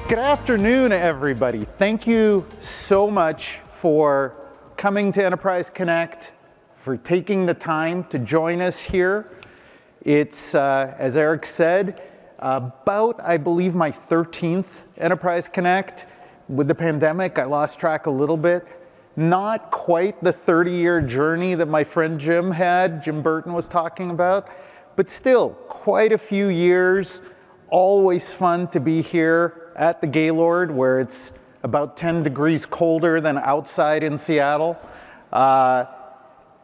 Good afternoon, everybody. Thank you so much for coming to Enterprise Connect, for taking the time to join us here. It's, as Eric said, about, I believe, my 13th Enterprise Connect. With the pandemic, I lost track a little bit. Not quite the 30-year journey that my friend Jim Burton was talking about, but still quite a few years. Always fun to be here at the Gaylord, where it's about 10 degrees colder than outside in Seattle.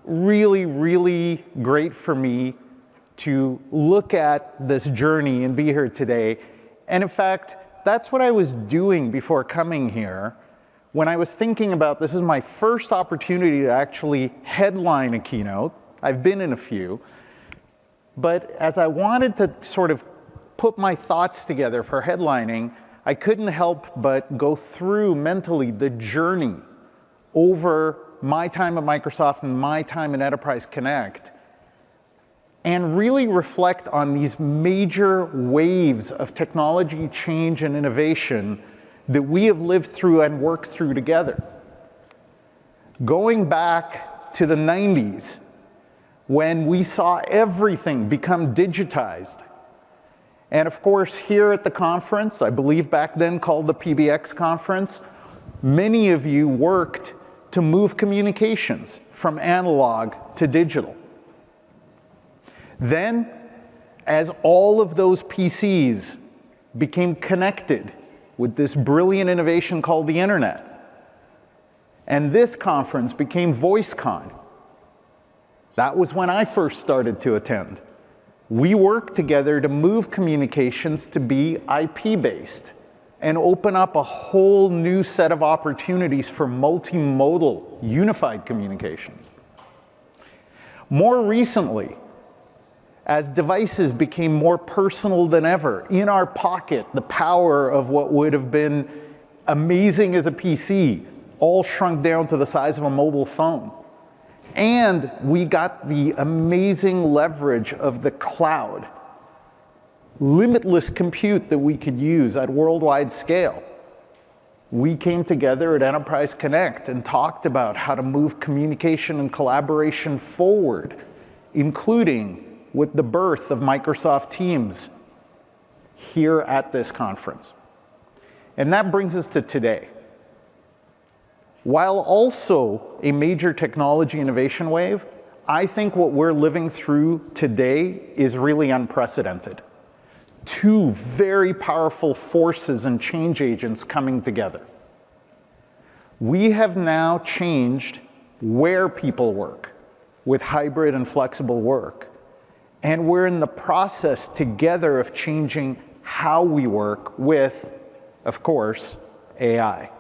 Really, really great for me to look at this journey and be here today. And in fact, that's what I was doing before coming here. When I was thinking about, this is my first opportunity to actually headline a keynote. I've been in a few. But as I wanted to sort of put my thoughts together for headlining, I couldn't help but go through mentally the journey over my time at Microsoft and my time at Enterprise Connect, and really reflect on these major waves of technology change and innovation that we have lived through and worked through together. Going back to the 90s, when we saw everything become digitized. And of course, here at the conference, I believe back then called the PBX conference, many of you worked to move communications from analog to digital. Then, as all of those PCs became connected with this brilliant innovation called the internet, and this conference became VoiceCon, that was when I first started to attend. We worked together to move communications to be IP-based and open up a whole new set of opportunities for multimodal, unified communications. More recently, as devices became more personal than ever, in our pocket, the power of what would have been amazing as a PC all shrunk down to the size of a mobile phone. And we got the amazing leverage of the cloud, limitless compute that we could use at worldwide scale. We came together at Enterprise Connect and talked about how to move communication and collaboration forward, including with the birth of Microsoft Teams here at this conference. And that brings us to today. While also a major technology innovation wave, I think what we're living through today is really unprecedented. Two very powerful forces and change agents coming together. We have now changed where people work with hybrid and flexible work. And we're in the process together of changing how we work with, of course, AI.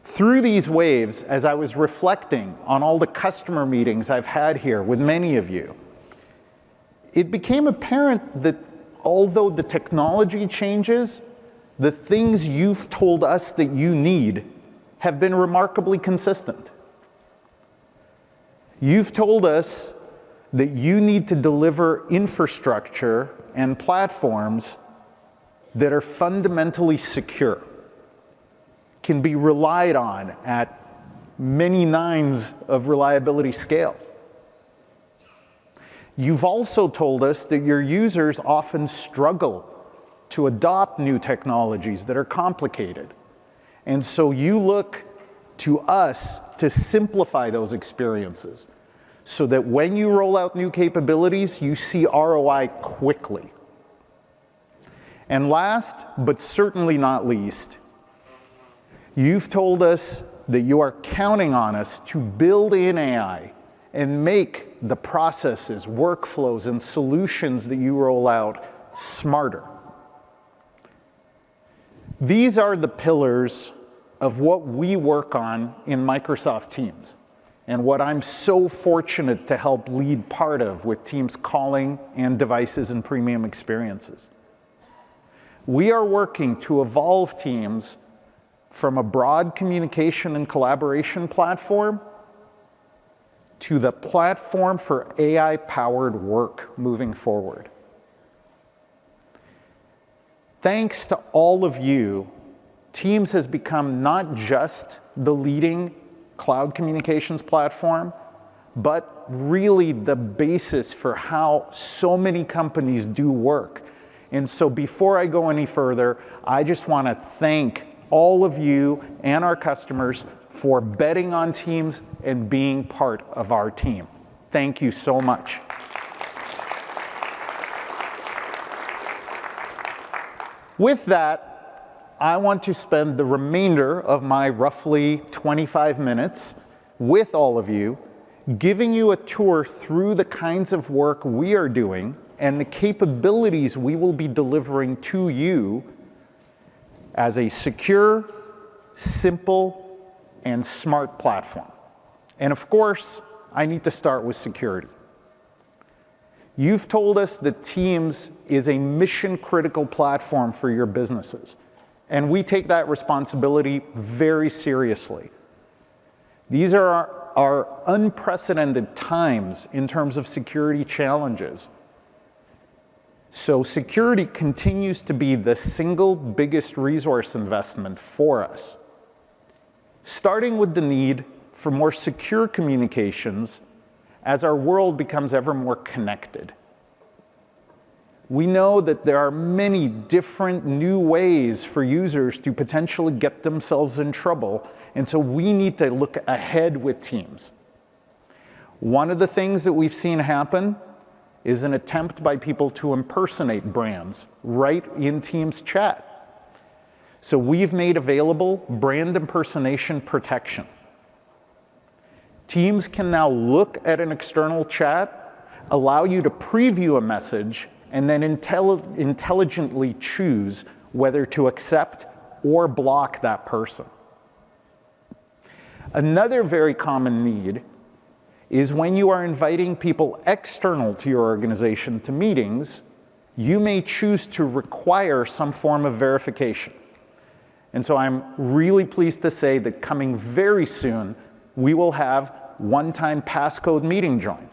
Through these waves, as I was reflecting on all the customer meetings I've had here with many of you, it became apparent that although the technology changes, the things you've told us that you need have been remarkably consistent. You've told us that you need to deliver infrastructure and platforms that are fundamentally secure, can be relied on at many nines of reliability scale. You've also told us that your users often struggle to adopt new technologies that are complicated. And so you look to us to simplify those experiences so that when you roll out new capabilities, you see ROI quickly. And last, but certainly not least, you've told us that you are counting on us to build in AI and make the processes, workflows, and solutions that you roll out smarter. These are the pillars of what we work on in Microsoft Teams, and what I'm so fortunate to help lead part of with Teams calling and devices and premium experiences. We are working to evolve Teams from a broad communication and collaboration platform to the platform for AI-powered work moving forward. Thanks to all of you, Teams has become not just the leading cloud communications platform, but really the basis for how so many companies do work. And so before I go any further, I just want to thank all of you and our customers for betting on Teams and being part of our team. Thank you so much. With that, I want to spend the remainder of my roughly 25 minutes with all of you, giving you a tour through the kinds of work we are doing and the capabilities we will be delivering to you as a secure, simple, and smart platform. And of course, I need to start with security. You've told us that Teams is a mission-critical platform for your businesses, and we take that responsibility very seriously. These are our unprecedented times in terms of security challenges. So security continues to be the single biggest resource investment for us. Starting with the need for more secure communications as our world becomes ever more connected. We know that there are many different new ways for users to potentially get themselves in trouble, and so we need to look ahead with Teams. One of the things that we've seen happen is an attempt by people to impersonate brands right in Teams chat. So we've made available brand impersonation protection. Teams can now look at an external chat, allow you to preview a message, and then intelligently choose whether to accept or block that person. Another very common need is when you are inviting people external to your organization to meetings, you may choose to require some form of verification. And so I'm really pleased to say that coming very soon, we will have one-time passcode meeting join.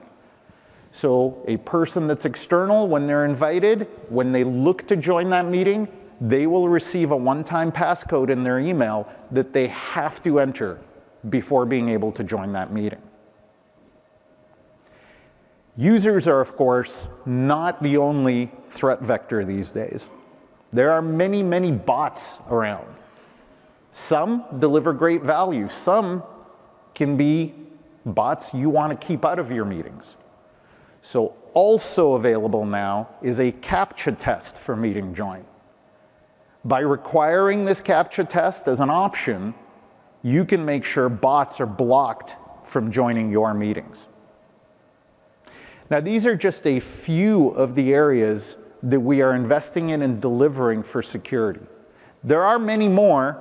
So a person that's external, when they're invited, when they look to join that meeting, they will receive a one-time passcode in their email that they have to enter before being able to join that meeting. Users are, of course, not the only threat vector these days. There are many, many bots around. Some deliver great value. Some can be bots you want to keep out of your meetings. So also available now is a CAPTCHA test for meeting join. By requiring this CAPTCHA test as an option, you can make sure bots are blocked from joining your meetings. Now, these are just a few of the areas that we are investing in and delivering for security. There are many more,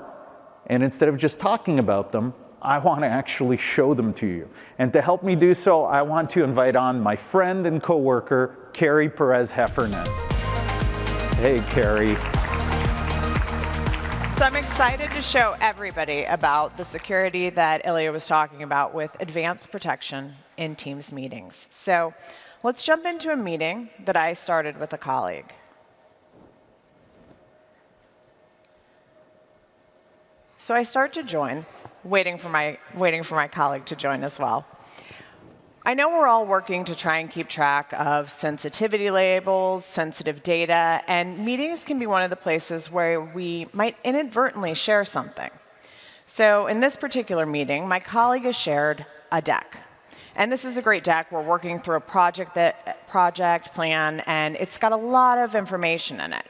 and instead of just talking about them, I want to actually show them to you. And to help me do so, I want to invite on my friend and coworker, Carrie Perez-Heffernan. Hey, Carrie. So I'm excited to show everybody about the security that Ilya was talking about with advanced protection in Teams meetings. So let's jump into a meeting that I started with a colleague. So I start to join, waiting for my colleague to join as well. I know we're all working to try and keep track of sensitivity labels, sensitive data, and meetings can be one of the places where we might inadvertently share something. So in this particular meeting, my colleague has shared a deck. And this is a great deck. We're working through a project plan, and it's got a lot of information in it.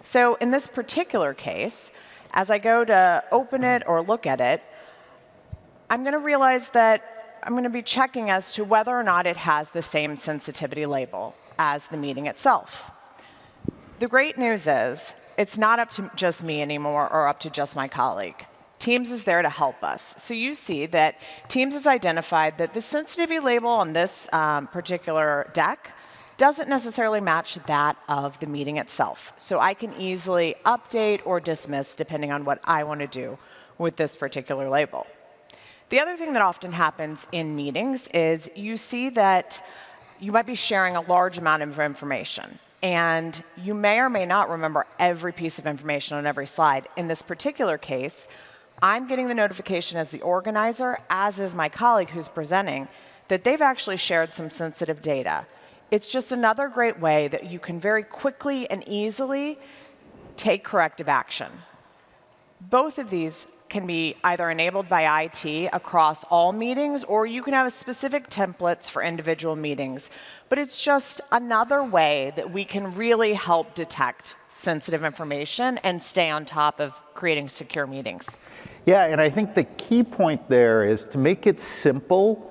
So in this particular case, as I go to open it or look at it, I'm going to realize that I'm going to be checking as to whether or not it has the same sensitivity label as the meeting itself. The great news is it's not up to just me anymore or up to just my colleague. Teams is there to help us. So you see that Teams has identified that the sensitivity label on this particular deck doesn't necessarily match that of the meeting itself. So I can easily update or dismiss depending on what I want to do with this particular label. The other thing that often happens in meetings is you see that you might be sharing a large amount of information. And you may or may not remember every piece of information on every slide. In this particular case, I'm getting the notification as the organizer, as is my colleague who's presenting, that they've actually shared some sensitive data. It's just another great way that you can very quickly and easily take corrective action. Both of these can be either enabled by IT across all meetings, or you can have specific templates for individual meetings. But it's just another way that we can really help detect sensitive information and stay on top of creating secure meetings. Yeah, and I think the key point there is to make it simple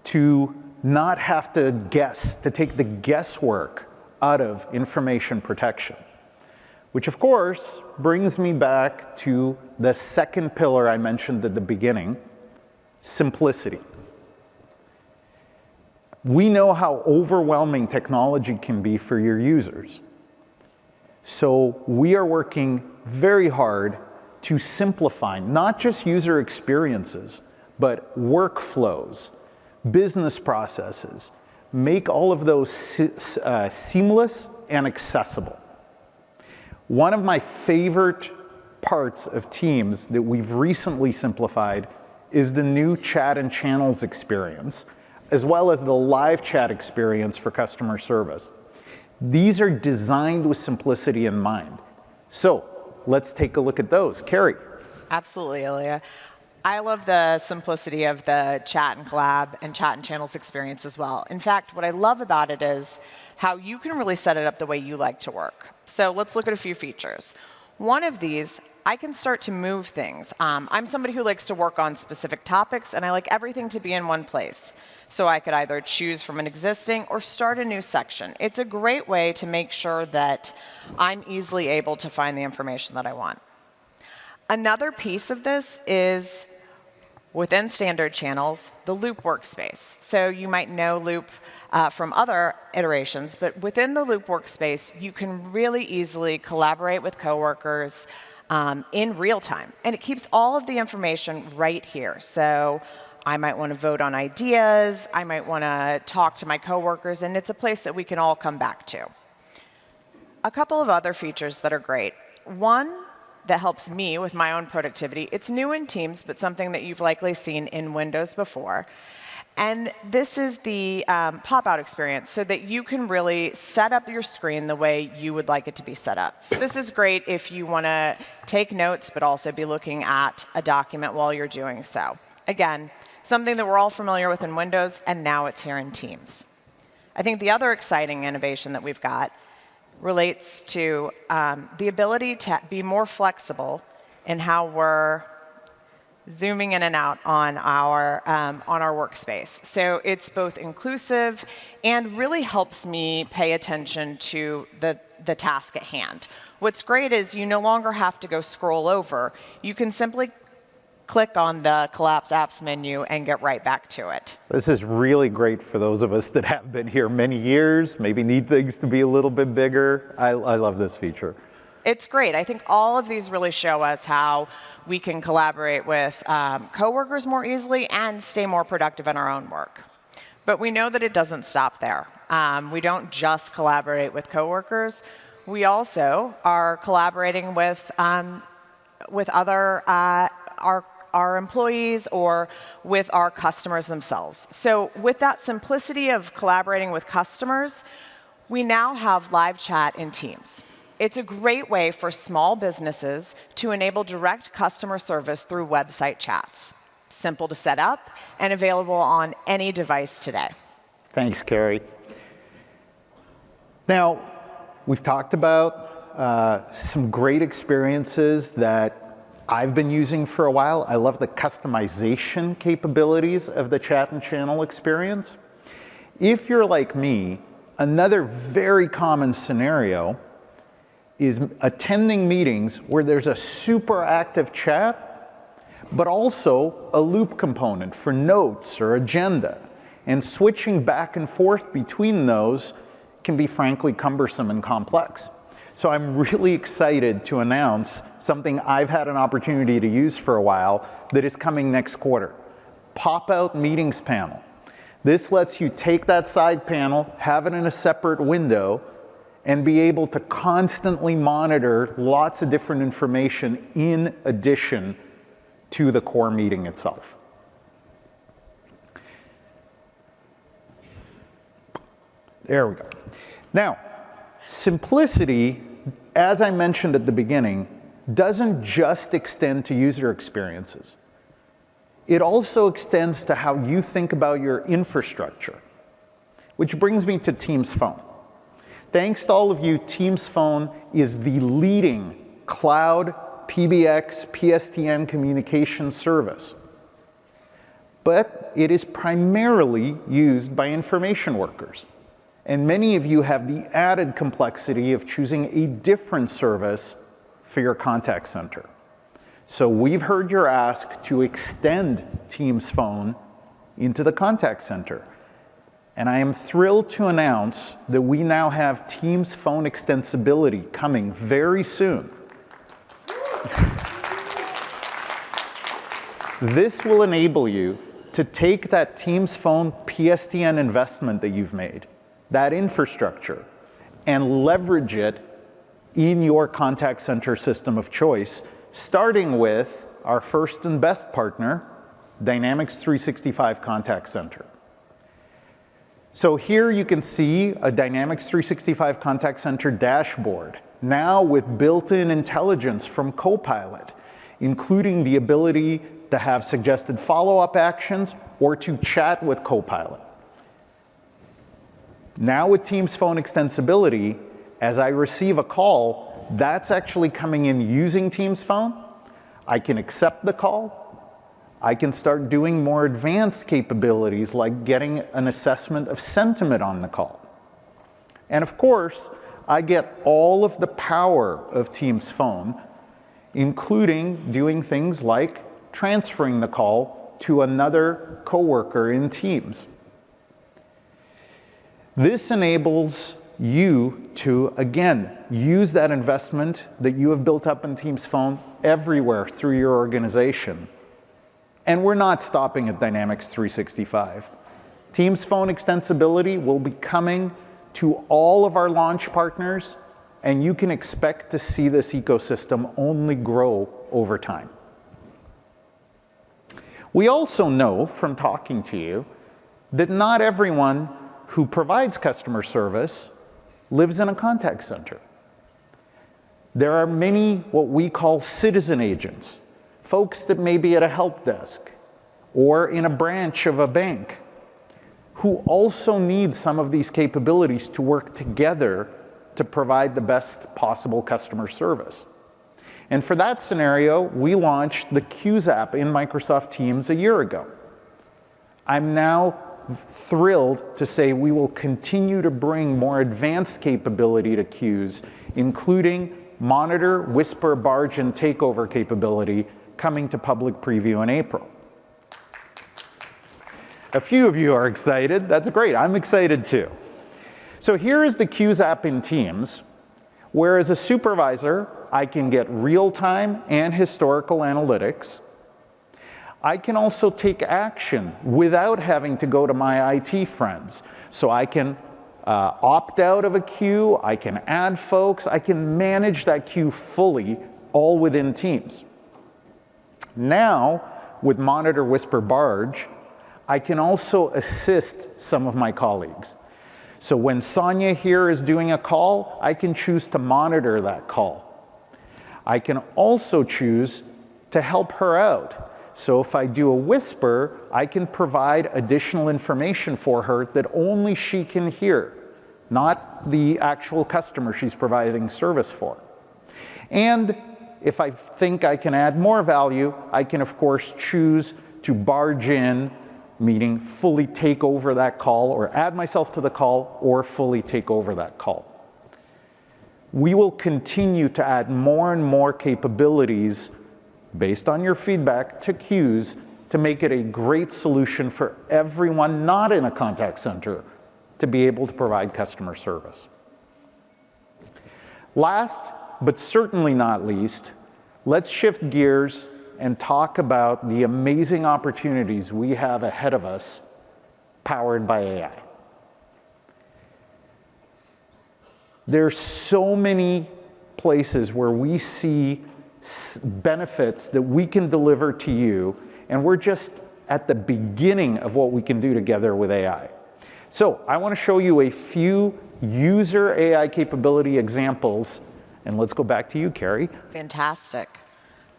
to not have to guess, to take the guesswork out of information protection. Which of course brings me back to the second pillar I mentioned at the beginning, simplicity. We know how overwhelming technology can be for your users. So we are working very hard to simplify not just user experiences, but workflows, business processes, make all of those seamless and accessible. One of my favorite parts of Teams that we've recently simplified is the new chat and channels experience, as well as the live chat experience for customer service. These are designed with simplicity in mind. So let's take a look at those. Carrie. Absolutely, Ilya. I love the simplicity of the chat and collab and chat and channels experience as well. In fact, what I love about it is how you can really set it up the way you like to work. So let's look at a few features. One of these, I can start to move things. I'm somebody who likes to work on specific topics, and I like everything to be in one place. So I could either choose from an existing or start a new section. It's a great way to make sure that I'm easily able to find the information that I want. Another piece of this is within standard channels, the Loop workspace. So you might know Loop from other iterations, but within the Loop workspace, you can really easily collaborate with coworkers in real time. And it keeps all of the information right here. So I might want to vote on ideas, I might want to talk to my coworkers, and it's a place that we can all come back to. A couple of other features that are great. One that helps me with my own productivity, it's new in Teams, but something that you've likely seen in Windows before. And this is the pop-out experience so that you can really set up your screen the way you would like it to be set up. So this is great if you want to take notes, but also be looking at a document while you're doing so. Again, something that we're all familiar with in Windows, and now it's here in Teams. I think the other exciting innovation that we've got relates to the ability to be more flexible in how we're zooming in and out on our workspace. So it's both inclusive and really helps me pay attention to the task at hand. What's great is you no longer have to go scroll over. You can simply click on the Collapse Apps menu and get right back to it. This is really great for those of us that have been here many years, maybe need things to be a little bit bigger. I love this feature. It's great. I think all of these really show us how we can collaborate with coworkers more easily and stay more productive in our own work. But we know that it doesn't stop there. We don't just collaborate with coworkers. We also are collaborating with other our employees or with our customers themselves. So with that simplicity of collaborating with customers, we now have live chat in Teams. It's a great way for small businesses to enable direct customer service through website chats. Simple to set up and available on any device today. Thanks, Carrie. Now, we've talked about some great experiences that I've been using for a while. I love the customization capabilities of the chat and channel experience. If you're like me, another very common scenario is attending meetings where there's a super active chat, but also a loop component for notes or agenda. And switching back and forth between those can be frankly cumbersome and complex. So I'm really excited to announce something I've had an opportunity to use for a while that is coming next quarter. Pop-out meetings panel. This lets you take that side panel, have it in a separate window, and be able to constantly monitor lots of different information in addition to the core meeting itself. There we go. Now, simplicity, as I mentioned at the beginning, doesn't just extend to user experiences. It also extends to how you think about your infrastructure, which brings me to Teams Phone. Thanks to all of you, Teams Phone is the leading cloud PBX PSTN communication service. But it is primarily used by information workers. And many of you have the added complexity of choosing a different service for your contact center. So we've heard your ask to extend Teams Phone into the contact center. And I am thrilled to announce that we now have Teams Phone extensibility coming very soon. This will enable you to take that Teams Phone PSTN investment that you've made, that infrastructure, and leverage it in your contact center system of choice, starting with our first and best partner, Dynamics 365 Contact Center. So here you can see a Dynamics 365 Contact Center dashboard, now with built-in intelligence from Copilot, including the ability to have suggested follow-up actions or to chat with Copilot. Now with Teams Phone extensibility, as I receive a call, that's actually coming in using Teams Phone. I can accept the call. I can start doing more advanced capabilities like getting an assessment of sentiment on the call. And of course, I get all of the power of Teams Phone, including doing things like transferring the call to another coworker in Teams. This enables you to, again, use that investment that you have built up in Teams Phone everywhere through your organization. And we're not stopping at Dynamics 365. Teams Phone extensibility will be coming to all of our launch partners, and you can expect to see this ecosystem only grow over time. We also know from talking to you that not everyone who provides customer service lives in a contact center. There are many what we call citizen agents, folks that may be at a help desk or in a branch of a bank, who also need some of these capabilities to work together to provide the best possible customer service. And for that scenario, we launched the Queues app in Microsoft Teams a year ago. I'm now thrilled to say we will continue to bring more advanced capability to Queues, including monitor, whisper, barge, and takeover capability coming to public preview in April. A few of you are excited. That's great. I'm excited too. So here is the Queues app in Teams, where as a supervisor, I can get real-time and historical analytics. I can also take action without having to go to my IT friends. So I can opt out of a queue, I can add folks, I can manage that queue fully, all within Teams. Now, with Monitor, Whisper, Barge, I can also assist some of my colleagues. So when Sonia here is doing a call, I can choose to monitor that call. I can also choose to help her out. So if I do a whisper, I can provide additional information for her that only she can hear, not the actual customer she's providing service for. And if I think I can add more value, I can of course choose to barge in, meaning fully take over that call, or add myself to the call, or fully take over that call. We will continue to add more and more capabilities based on your feedback to Queues to make it a great solution for everyone not in a contact center to be able to provide customer service. Last, but certainly not least, let's shift gears and talk about the amazing opportunities we have ahead of us powered by AI. There's so many places where we see benefits that we can deliver to you, and we're just at the beginning of what we can do together with AI. So I want to show you a few user AI capability examples, and let's go back to you, Carrie. Fantastic.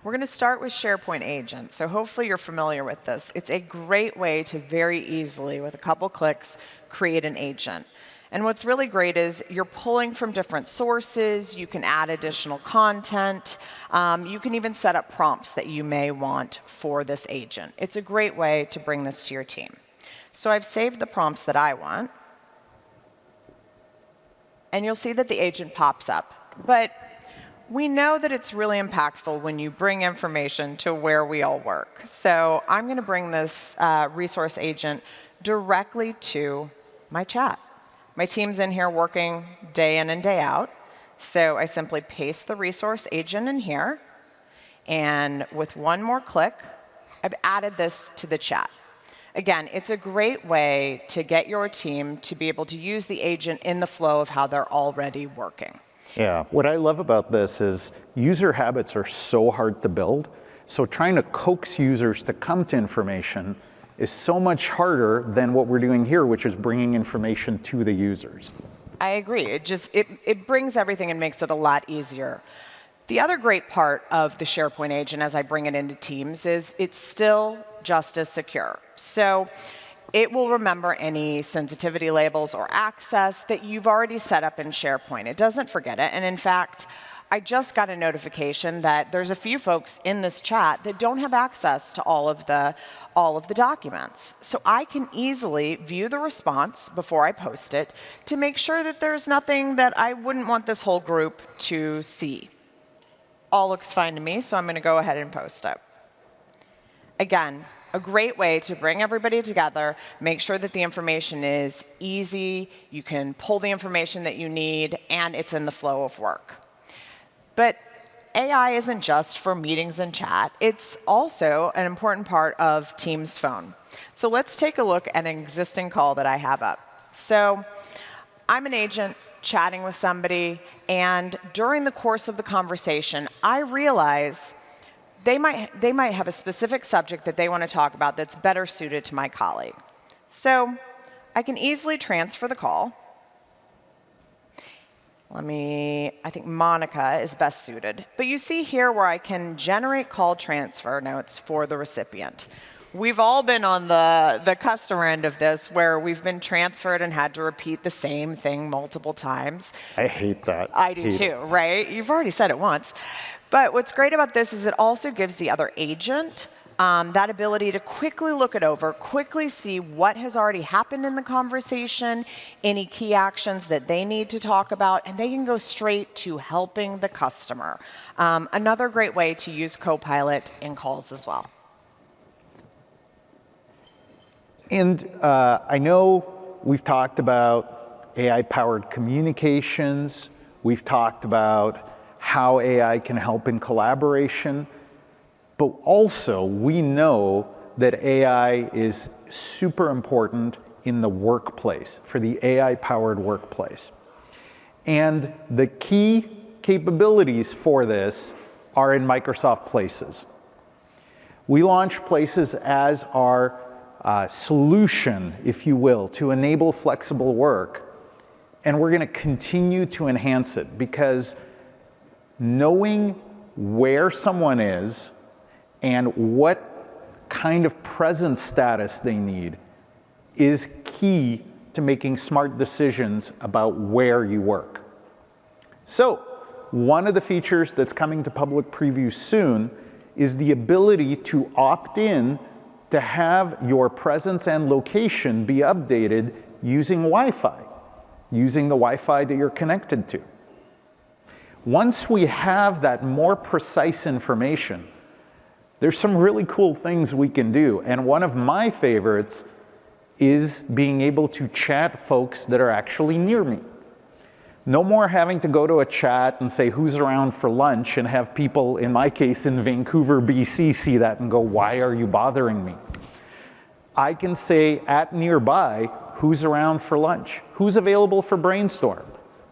We're going to start with SharePoint Agent. So hopefully you're familiar with this. It's a great way to very easily, with a couple clicks, create an agent. And what's really great is you're pulling from different sources. You can add additional content. You can even set up prompts that you may want for this agent. It's a great way to bring this to your team. So I've saved the prompts that I want. And you'll see that the agent pops up. But we know that it's really impactful when you bring information to where we all work. So I'm going to bring this resource agent directly to my chat. My team's in here working day in and day out. So I simply paste the resource agent in here. And with one more click, I've added this to the chat. Again, it's a great way to get your team to be able to use the agent in the flow of how they're already working. Yeah, what I love about this is user habits are so hard to build. So trying to coax users to come to information is so much harder than what we're doing here, which is bringing information to the users. I agree. It brings everything and makes it a lot easier. The other great part of the SharePoint agent as I bring it into Teams is it's still just as secure. So it will remember any sensitivity labels or access that you've already set up in SharePoint. It doesn't forget it. And in fact, I just got a notification that there's a few folks in this chat that don't have access to all of the documents. So I can easily view the response before I post it to make sure that there's nothing that I wouldn't want this whole group to see. All looks fine to me, so I'm going to go ahead and post it. Again, a great way to bring everybody together, make sure that the information is easy, you can pull the information that you need, and it's in the flow of work. But AI isn't just for meetings and chat. It's also an important part of Teams Phone. So let's take a look at an existing call that I have up. So I'm an agent chatting with somebody, and during the course of the conversation, I realize they might have a specific subject that they want to talk about that's better suited to my colleague. So I can easily transfer the call. I think Monica is best suited. But you see here where I can generate call transfer notes for the recipient. We've all been on the customer end of this where we've been transferred and had to repeat the same thing multiple times. I hate that. I do too, right? You've already said it once. But what's great about this is it also gives the other agent that ability to quickly look it over, quickly see what has already happened in the conversation, any key actions that they need to talk about, and they can go straight to helping the customer. Another great way to use Copilot in calls as well. And I know we've talked about AI-powered communications. We've talked about how AI can help in collaboration. But also, we know that AI is super important in the workplace, for the AI-powered workplace. And the key capabilities for this are in Microsoft Places. We launched Places as our solution, if you will, to enable flexible work. And we're going to continue to enhance it because knowing where someone is and what kind of presence status they need is key to making smart decisions about where you work. So, one of the features that's coming to public preview soon is the ability to opt in to have your presence and location be updated using Wi-Fi, using the Wi-Fi that you're connected to. Once we have that more precise information, there's some really cool things we can do. And one of my favorites is being able to chat folks that are actually near me. No more having to go to a chat and say who's around for lunch and have people, in my case in Vancouver, BC, see that and go, why are you bothering me? I can say at nearby who's around for lunch, who's available for brainstorm,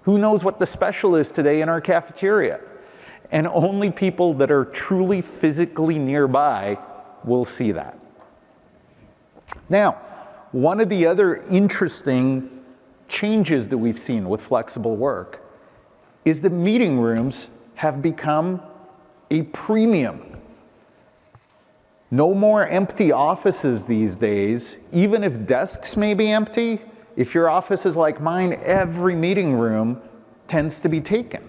Who knows what the special is today in our cafeteria? And only people that are truly physically nearby will see that. Now, one of the other interesting changes that we've seen with flexible work is that meeting rooms have become a premium. No more empty offices these days. Even if desks may be empty, if your office is like mine, every meeting room tends to be taken.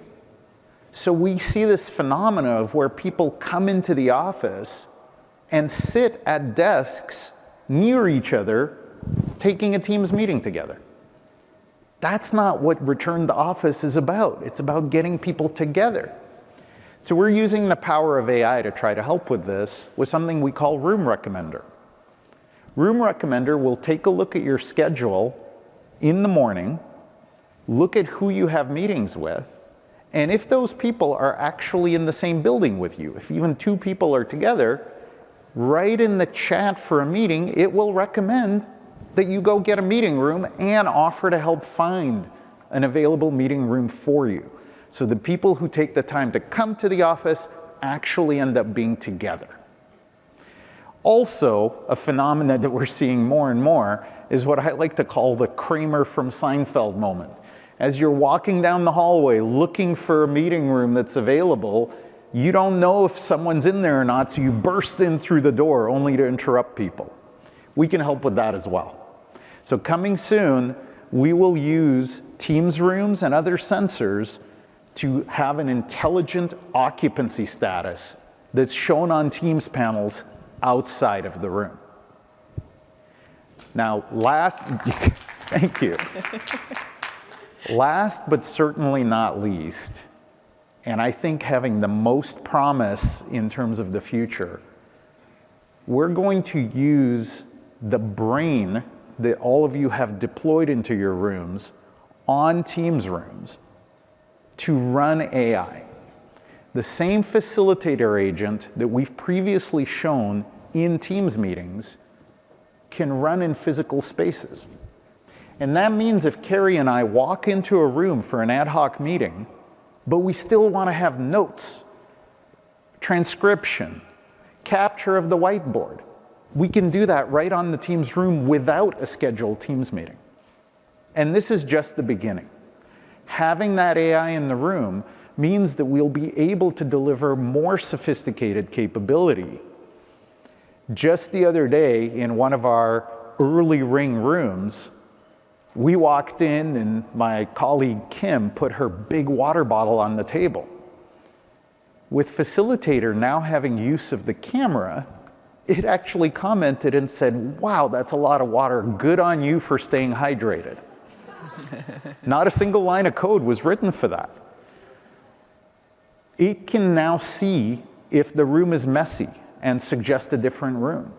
So we see this phenomena of where people come into the office and sit at desks near each other, taking a Teams meeting together. That's not what return to office is about. It's about getting people together. So we're using the power of AI to try to help with this with something we call Room Recommender. Room Recommender will take a look at your schedule in the morning, look at who you have meetings with, and if those people are actually in the same building with you, if even two people are together, right in the chat for a meeting, it will recommend that you go get a meeting room and offer to help find an available meeting room for you. So the people who take the time to come to the office actually end up being together. Also, a phenomenon that we're seeing more and more is what I like to call the Kramer from Seinfeld moment. As you're walking down the hallway looking for a meeting room that's available, you don't know if someone's in there or not, so you burst in through the door only to interrupt people. We can help with that as well. So coming soon, we will use Teams rooms and other sensors to have an intelligent occupancy status that's shown on Teams panels outside of the room. Now, thank you. Last but certainly not least, and I think having the most promise in terms of the future, we're going to use the brain that all of you have deployed into your rooms on Teams rooms to run AI. The same facilitator agent that we've previously shown in Teams meetings can run in physical spaces. And that means if Carrie and I walk into a room for an ad hoc meeting, but we still want to have notes, transcription, capture of the whiteboard, we can do that right on the Teams room without a scheduled Teams meeting. And this is just the beginning. Having that AI in the room means that we'll be able to deliver more sophisticated capability. Just the other day, in one of our early ring rooms, we walked in and my colleague Kim put her big water bottle on the table. With Facilitator now having use of the camera, it actually commented and said, "Wow, that's a lot of water. Good on you for staying hydrated." Not a single line of code was written for that. It can now see if the room is messy and suggest a different room.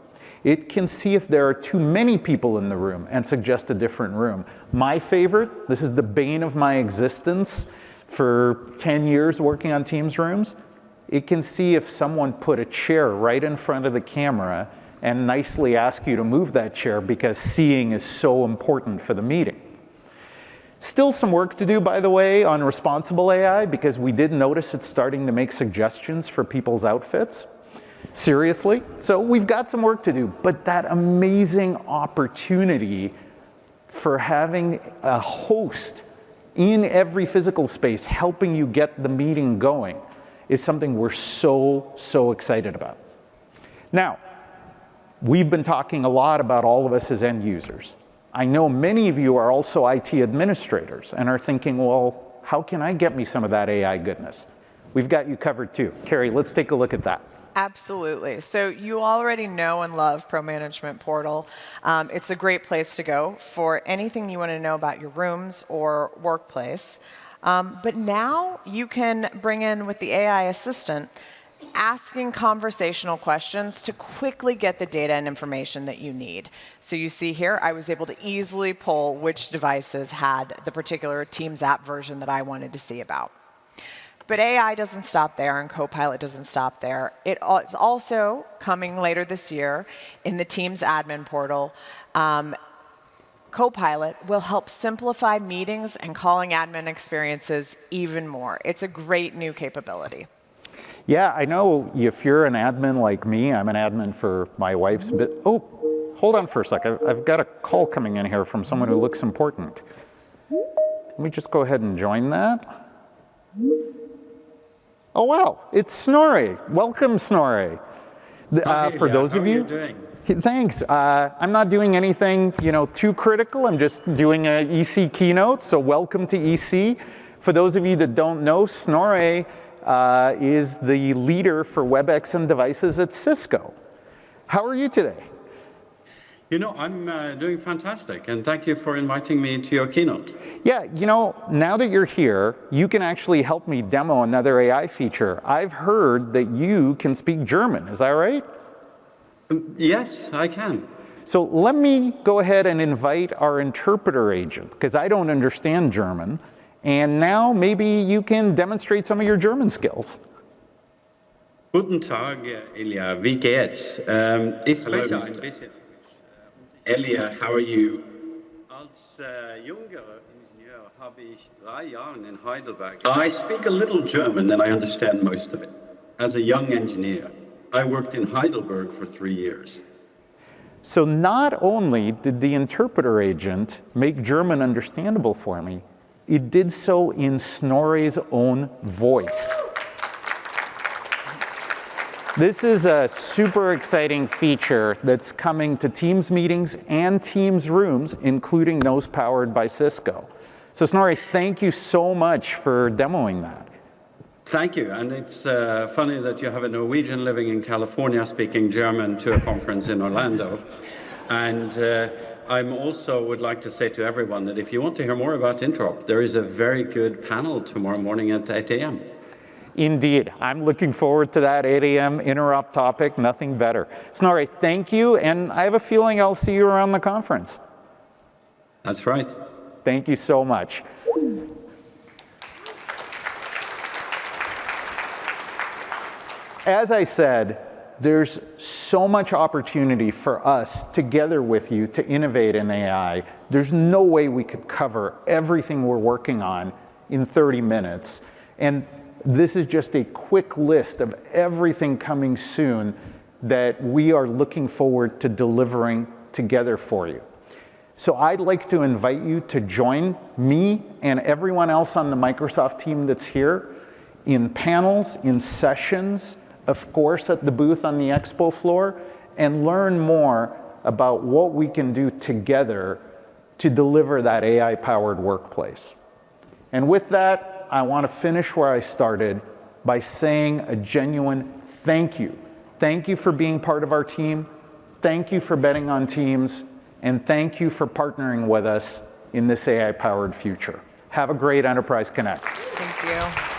It can see if there are too many people in the room and suggest a different room. My favorite, this is the bane of my existence for 10 years working on Teams rooms, it can see if someone put a chair right in front of the camera and nicely ask you to move that chair because seeing is so important for the meeting. Still some work to do, by the way, on responsible AI, because we did notice it's starting to make suggestions for people's outfits. Seriously. So we've got some work to do, but that amazing opportunity for having a host in every physical space helping you get the meeting going is something we're so excited about. Now, we've been talking a lot about all of us as end users. I know many of you are also IT administrators and are thinking, well, how can I get me some of that AI goodness? We've got you covered too. Carrie, let's take a look at that. Absolutely. So you already know and love Pro Management Portal. It's a great place to go for anything you want to know about your rooms or workplace. But now you can bring in with the AI assistant asking conversational questions to quickly get the data and information that you need. So you see here, I was able to easily pull which devices had the particular Teams app version that I wanted to see about. But AI doesn't stop there, and Copilot doesn't stop there. It is also coming later this year in the Teams admin portal. Copilot will help simplify meetings and calling admin experiences even more. It's a great new capability. Yeah, I know if you're an admin like me, I'm an admin for my wife's oh, hold on for a sec. I've got a call coming in here from someone who looks important. Let me just go ahead and join that. Oh, wow, it's Snorri. Welcome, Snorri. For those of you, how are you doing? Thanks. I'm not doing anything, too critical. I'm just doing an EC keynote, so welcome to EC. For those of you that don't know, Snorri is the leader for WebEx and devices at Cisco. How are you today? I'm doing fantastic, and thank you for inviting me to your keynote. Yeah, now that you're here, you can actually help me demo another AI feature. I've heard that you can speak German, is that right? Yes, I can. So let me go ahead and invite our interpreter agent, because I don't understand German, and now maybe you can demonstrate some of your German skills. Guten Tag, Ilya. Wie geht's? Ich spreche ein bisschen. Ilya, how are you? Als junger Ingenieur habe ich 3 Jahre in Heidelberg. I speak a little German and I understand most of it. As a young engineer, I worked in Heidelberg for 3 years. So not only did the interpreter agent make German understandable for me, it did so in Snorri's own voice. This is a super exciting feature that's coming to Teams meetings and Teams rooms, including those powered by Cisco. So Snorri, thank you so much for demoing that. Thank you, and it's funny that you have a Norwegian living in California speaking German to a conference in Orlando. And I also would like to say to everyone that if you want to hear more about Interop, there is a very good panel tomorrow morning at 8 a.m. Indeed, I'm looking forward to that 8 a.m. Interop topic, nothing better. Snorri, thank you, and I have a feeling I'll see you around the conference. That's right. Thank you so much. As I said, there's so much opportunity for us together with you to innovate in AI. There's no way we could cover everything we're working on in 30 minutes. And this is just a quick list of everything coming soon that we are looking forward to delivering together for you. So I'd like to invite you to join me and everyone else on the Microsoft team that's here in panels, in sessions, of course at the booth on the expo floor, and learn more about what we can do together to deliver that AI-powered workplace. And with that, I want to finish where I started by saying a genuine thank you. Thank you for being part of our team. Thank you for betting on Teams. And thank you for partnering with us in this AI-powered future. Have a great Enterprise Connect. Thank you.